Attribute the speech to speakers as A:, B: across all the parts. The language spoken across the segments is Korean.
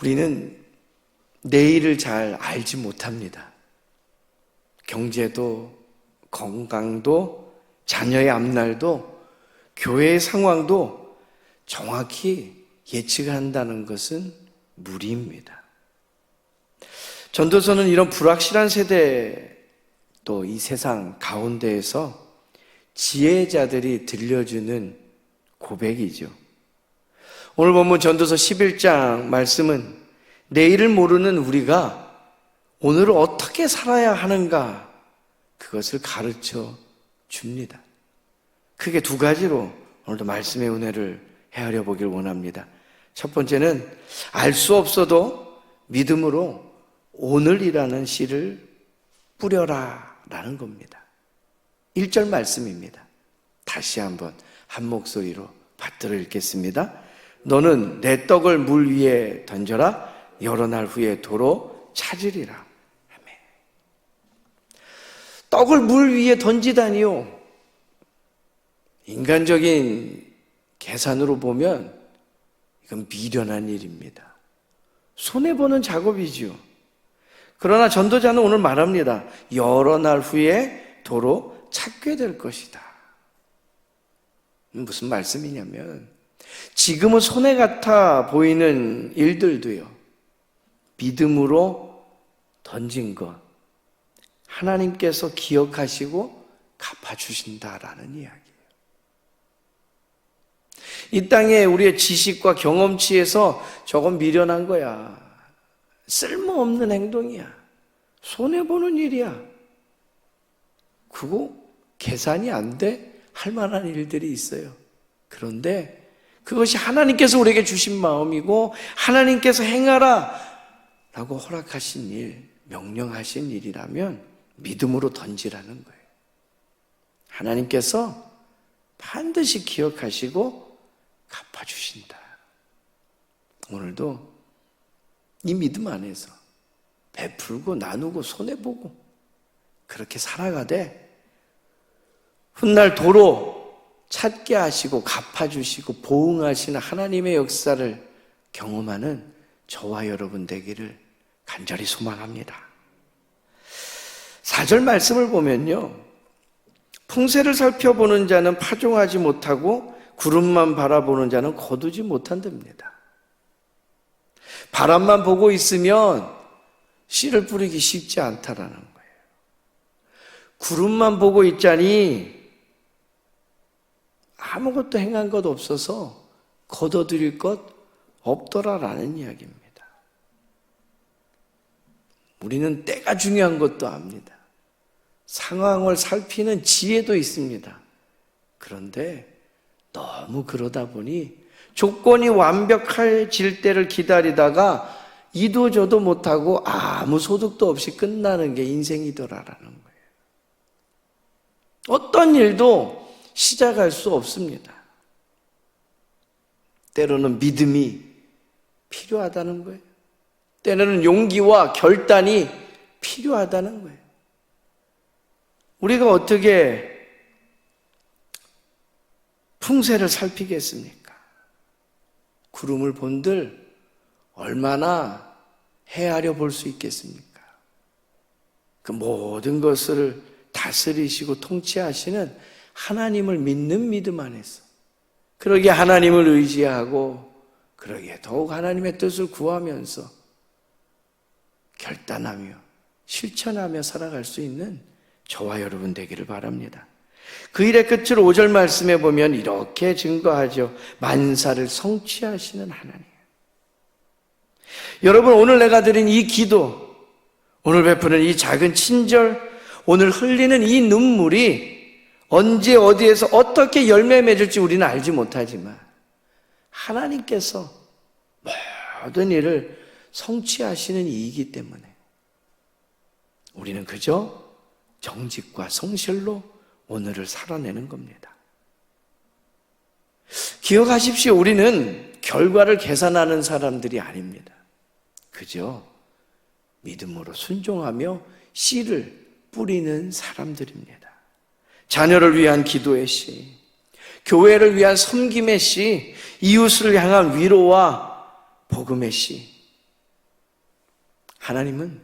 A: 우리는 내일을 잘 알지 못합니다. 경제도, 건강도, 자녀의 앞날도, 교회의 상황도 정확히 예측한다는 것은 무리입니다. 전도서는 이런 불확실한 세대, 또 이 세상 가운데에서 지혜자들이 들려주는 고백이죠. 오늘 본문 전도서 11장 말씀은 내일을 모르는 우리가 오늘을 어떻게 살아야 하는가, 그것을 가르쳐 줍니다. 크게 두 가지로 오늘도 말씀의 은혜를 헤아려 보길 원합니다. 첫 번째는 알 수 없어도 믿음으로 오늘이라는 씨를 뿌려라 라는 겁니다. 1절 말씀입니다. 다시 한번 한 목소리로 받들어 읽겠습니다. 너는 내 떡을 물 위에 던져라. 여러 날 후에 도로 찾으리라. 아멘. 떡을 물 위에 던지다니요. 인간적인 계산으로 보면 이건 미련한 일입니다. 손해보는 작업이지요. 그러나 전도자는 오늘 말합니다. 여러 날 후에 도로 찾게 될 것이다. 무슨 말씀이냐면 지금은 손해 같아 보이는 일들도요, 믿음으로 던진 것 하나님께서 기억하시고 갚아주신다라는 이야기예요. 이 땅에 우리의 지식과 경험치에서 저건 미련한 거야, 쓸모없는 행동이야, 손해보는 일이야, 그거 계산이 안 돼 할 만한 일들이 있어요. 그런데 그것이 하나님께서 우리에게 주신 마음이고 하나님께서 행하라 라고 허락하신 일, 명령하신 일이라면 믿음으로 던지라는 거예요. 하나님께서 반드시 기억하시고 갚아주신다. 오늘도 이 믿음 안에서 베풀고 나누고 손해보고 그렇게 살아가되 훗날 도로 찾게 하시고 갚아주시고 보응하시는 하나님의 역사를 경험하는 저와 여러분 되기를 간절히 소망합니다. 4절 말씀을 보면요, 풍세를 살펴보는 자는 파종하지 못하고 구름만 바라보는 자는 거두지 못한답니다. 바람만 보고 있으면 씨를 뿌리기 쉽지 않다라는 거예요. 구름만 보고 있자니 아무것도 행한 것 없어서 거둬들일 것 없더라라는 이야기입니다. 우리는 때가 중요한 것도 압니다. 상황을 살피는 지혜도 있습니다. 그런데 너무 그러다 보니 조건이 완벽해질 때를 기다리다가 이도 저도 못하고 아무 소득도 없이 끝나는 게 인생이더라라는 거예요. 어떤 일도 시작할 수 없습니다. 때로는 믿음이 필요하다는 거예요. 때로는 용기와 결단이 필요하다는 거예요. 우리가 어떻게 풍세를 살피겠습니까? 구름을 본들 얼마나 헤아려 볼 수 있겠습니까? 그 모든 것을 다스리시고 통치하시는 하나님을 믿는 믿음 안에서, 그러기에 하나님을 의지하고 그러기에 더욱 하나님의 뜻을 구하면서 결단하며 실천하며 살아갈 수 있는 저와 여러분 되기를 바랍니다. 그 일의 끝을 5절 말씀에 보면 이렇게 증거하죠. 만사를 성취하시는 하나님. 여러분, 오늘 내가 드린 이 기도, 오늘 베푸는 이 작은 친절, 오늘 흘리는 이 눈물이 언제 어디에서 어떻게 열매 맺을지 우리는 알지 못하지만 하나님께서 모든 일을 성취하시는 이이기 때문에 우리는 그저 정직과 성실로 오늘을 살아내는 겁니다. 기억하십시오. 우리는 결과를 계산하는 사람들이 아닙니다. 그저 믿음으로 순종하며 씨를 뿌리는 사람들입니다. 자녀를 위한 기도의 씨, 교회를 위한 섬김의 씨, 이웃을 향한 위로와 복음의 씨, 하나님은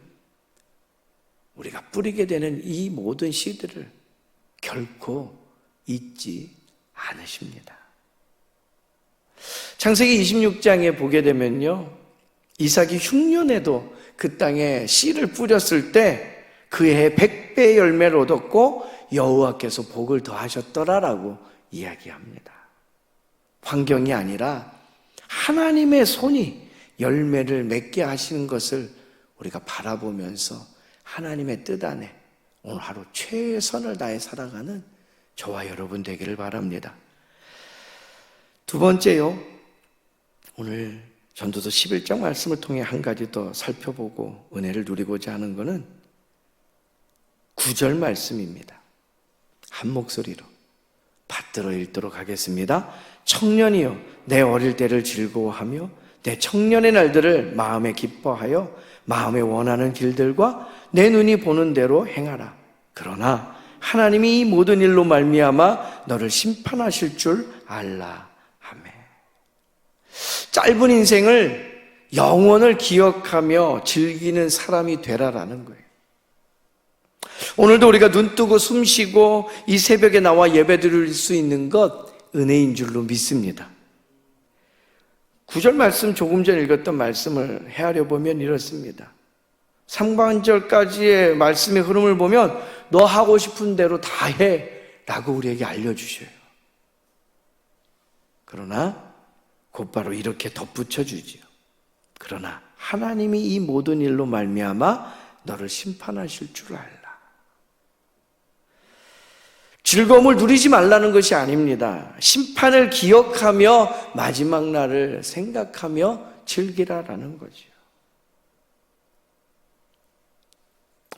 A: 우리가 뿌리게 되는 이 모든 씨들을 결코 잊지 않으십니다. 창세기 26장에 보게 되면요, 이삭이 흉년에도 그 땅에 씨를 뿌렸을 때 그 해에 100배의 열매를 얻었고 여호와께서 복을 더하셨더라라고 이야기합니다. 환경이 아니라 하나님의 손이 열매를 맺게 하시는 것을 우리가 바라보면서 하나님의 뜻 안에 오늘 하루 최선을 다해 살아가는 저와 여러분 되기를 바랍니다. 두 번째요, 오늘 전도서 11장 말씀을 통해 한 가지 더 살펴보고 은혜를 누리고자 하는 것은 9절 말씀입니다. 한 목소리로 받들어 읽도록 하겠습니다. 청년이여, 내 어릴 때를 즐거워하며 내 청년의 날들을 마음에 기뻐하여 마음에 원하는 길들과 내 눈이 보는 대로 행하라. 그러나 하나님이 이 모든 일로 말미암아 너를 심판하실 줄 알라. 아멘. 짧은 인생을 영원을 기억하며 즐기는 사람이 되라라는 거예요. 오늘도 우리가 눈 뜨고 숨 쉬고 이 새벽에 나와 예배 드릴 수 있는 것 은혜인 줄로 믿습니다. 9절 말씀, 조금 전 읽었던 말씀을 헤아려 보면 이렇습니다. 상반절까지의 말씀의 흐름을 보면 너 하고 싶은 대로 다 해 라고 우리에게 알려주셔요. 그러나 곧바로 이렇게 덧붙여 주지요. 그러나 하나님이 이 모든 일로 말미암아 너를 심판하실 줄 알라. 즐거움을 누리지 말라는 것이 아닙니다. 심판을 기억하며 마지막 날을 생각하며 즐기라라는 거죠.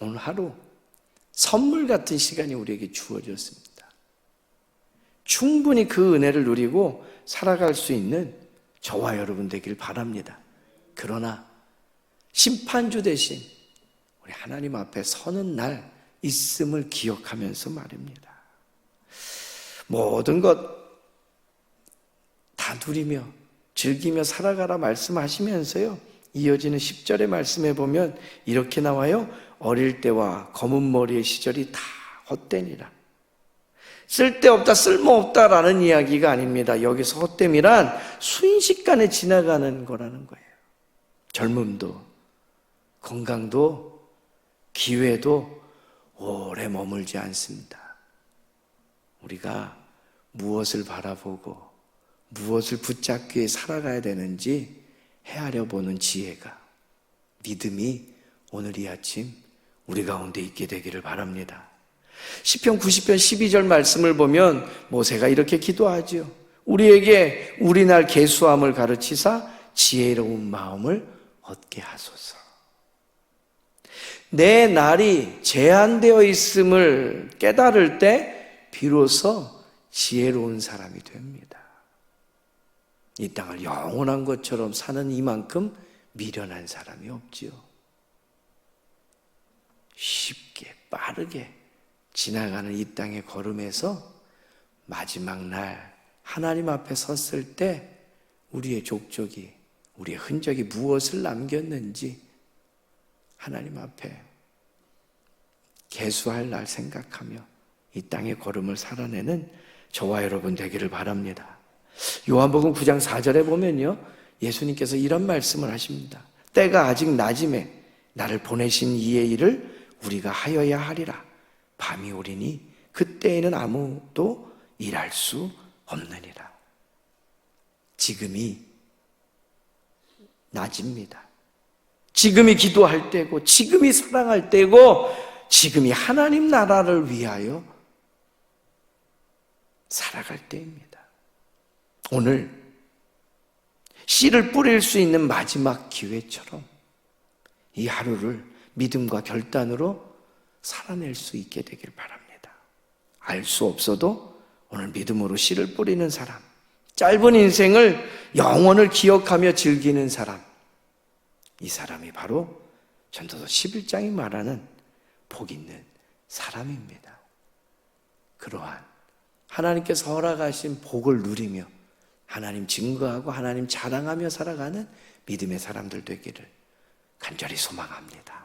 A: 오늘 하루 선물 같은 시간이 우리에게 주어졌습니다. 충분히 그 은혜를 누리고 살아갈 수 있는 저와 여러분 되길 바랍니다. 그러나 심판주 대신 우리 하나님 앞에 서는 날 있음을 기억하면서 말입니다. 모든 것 다 누리며 즐기며 살아가라 말씀하시면서요, 이어지는 10절의 말씀에 보면 이렇게 나와요. 어릴 때와 검은 머리의 시절이 다 헛되니라. 쓸데없다, 쓸모없다라는 이야기가 아닙니다. 여기서 헛됨이란 순식간에 지나가는 거라는 거예요. 젊음도, 건강도, 기회도 오래 머물지 않습니다. 우리가 무엇을 바라보고 무엇을 붙잡기 살아가야 되는지 헤아려 보는 지혜가, 믿음이 오늘 이 아침 우리 가운데 있게 되기를 바랍니다. 시편 90편 12절 말씀을 보면 모세가 이렇게 기도하죠. 우리에게 우리 날 계수함을 가르치사 지혜로운 마음을 얻게 하소서. 내 날이 제한되어 있음을 깨달을 때 비로소 지혜로운 사람이 됩니다. 이 땅을 영원한 것처럼 사는 이만큼 미련한 사람이 없지요. 쉽게 빠르게 지나가는 이 땅의 걸음에서 마지막 날 하나님 앞에 섰을 때 우리의 족적이, 우리의 흔적이 무엇을 남겼는지 하나님 앞에 계수할 날 생각하며 이 땅의 걸음을 살아내는 저와 여러분 되기를 바랍니다. 요한복음 9장 4절에 보면요, 예수님께서 이런 말씀을 하십니다. 때가 아직 낮음에 나를 보내신 이의 일을 우리가 하여야 하리라. 밤이 오리니 그때에는 아무도 일할 수 없느니라. 지금이 낮입니다. 지금이 기도할 때고, 지금이 사랑할 때고, 지금이 하나님 나라를 위하여 살아갈 때입니다. 오늘 씨를 뿌릴 수 있는 마지막 기회처럼 이 하루를 믿음과 결단으로 살아낼 수 있게 되길 바랍니다. 알 수 없어도 오늘 믿음으로 씨를 뿌리는 사람, 짧은 인생을 영원을 기억하며 즐기는 사람, 이 사람이 바로 전도서 11장이 말하는 복 있는 사람입니다. 그러한 하나님께서 허락하신 복을 누리며 하나님 증거하고 하나님 자랑하며 살아가는 믿음의 사람들 되기를 간절히 소망합니다.